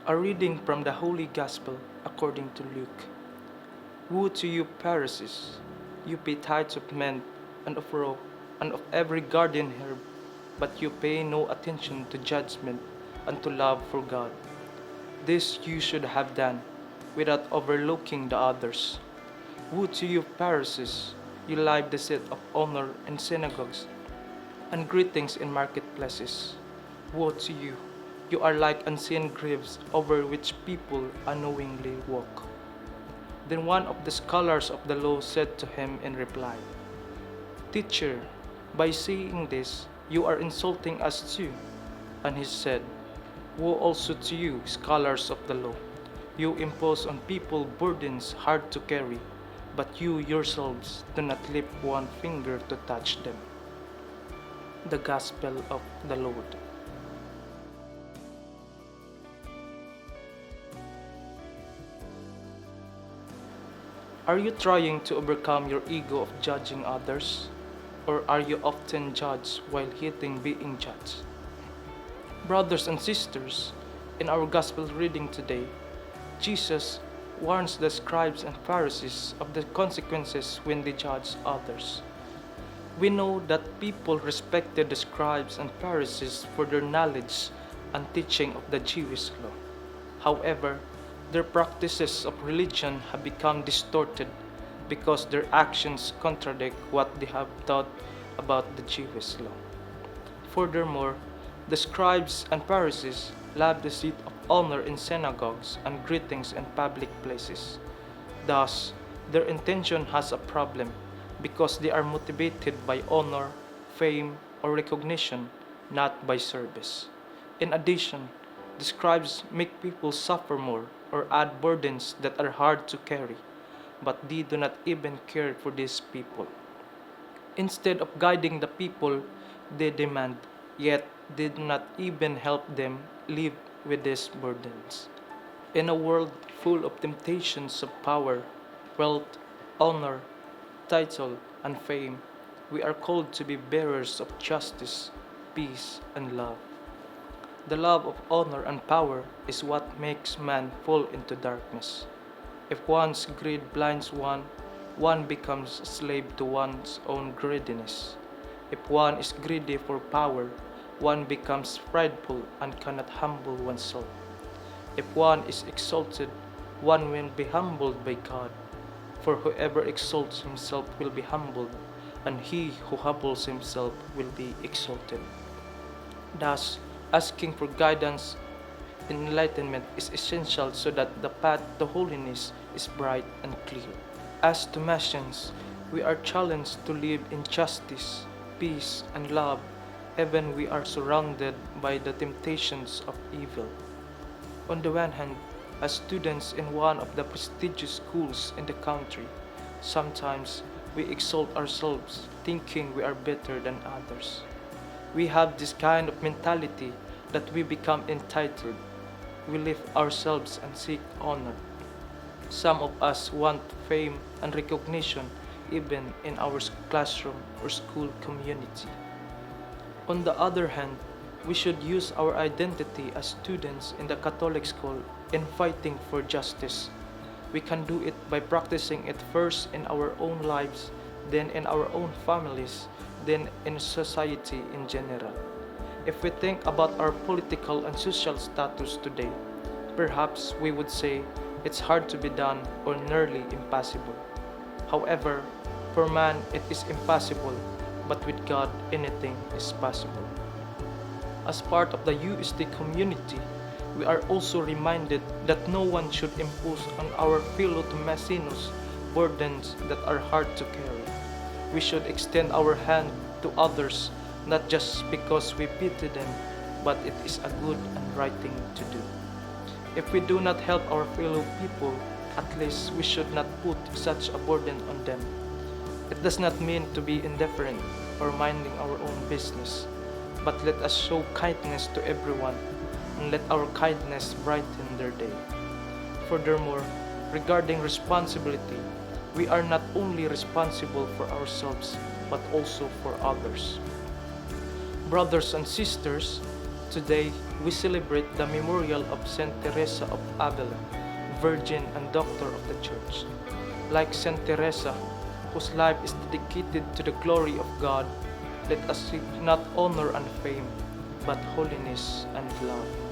A reading from the Holy Gospel according to Luke. Woe to you, Pharisees! You pay tithes of mint and of rue and of every garden herb, but you pay no attention to judgment and to love for God. This you should have done, without overlooking the others. Woe to you, Pharisees! You live the seat of honor in synagogues and greetings in marketplaces. Woe to you! You are like unseen graves over which people unknowingly walk. Then one of the scholars of the law said to him in reply, Teacher, by saying this, you are insulting us too. And he said, Woe also to you, scholars of the law! You impose on people burdens hard to carry, but you yourselves do not lift one finger to touch them. The Gospel of the Lord. Are you trying to overcome your ego of judging others? Or are you often judged while hating being judged? Brothers and sisters, in our Gospel reading today, Jesus warns the scribes and Pharisees of the consequences when they judge others. We know that people respected the scribes and Pharisees for their knowledge and teaching of the Jewish law. However, their practices of religion have become distorted because their actions contradict what they have taught about the Jewish law. Furthermore, the scribes and Pharisees loved the seat of honor in synagogues and greetings in public places. Thus, their intention has a problem because they are motivated by honor, fame, or recognition, not by service. In addition, the scribes make people suffer more or add burdens that are hard to carry, but they do not even care for these people. Instead of guiding the people they demand, yet they do not even help them live with these burdens. In a world full of temptations of power, wealth, honor, title, and fame, we are called to be bearers of justice, peace, and love. The love of honor and power is what makes man fall into darkness. If one's greed blinds one, one becomes a slave to one's own greediness. If one is greedy for power, one becomes prideful and cannot humble oneself. If one is exalted, one will be humbled by God. For whoever exalts himself will be humbled, and he who humbles himself will be exalted. Thus, asking for guidance and enlightenment is essential so that the path to holiness is bright and clear. As Thomasians, we are challenged to live in justice, peace, and love, even we are surrounded by the temptations of evil. On the one hand, as students in one of the prestigious schools in the country, sometimes we exalt ourselves, thinking we are better than others. We have this kind of mentality that we become entitled. We lift ourselves and seek honor. Some of us want fame and recognition even in our classroom or school community. On the other hand, we should use our identity as students in the Catholic school in fighting for justice. We can do it by practicing it first in our own lives, then in our own families, then in society in general. If we think about our political and social status today, perhaps we would say it's hard to be done or nearly impossible. However, for man it is impossible, but with God anything is possible. As part of the UST community, we are also reminded that no one should impose on our fellow Thomasians burdens that are hard to carry. We should extend our hand to others not just because we pity them, but it is a good and right thing to do. If we do not help our fellow people, at least we should not put such a burden on them. It does not mean to be indifferent or minding our own business, but let us show kindness to everyone and let our kindness brighten their day. Furthermore, regarding responsibility, we are not only responsible for ourselves, but also for others. Brothers and sisters, Today, we celebrate the memorial of Saint Teresa of Avila, Virgin and Doctor of the Church. Like Saint Teresa, whose life is dedicated to the glory of God, let us seek not honor and fame, but holiness and love.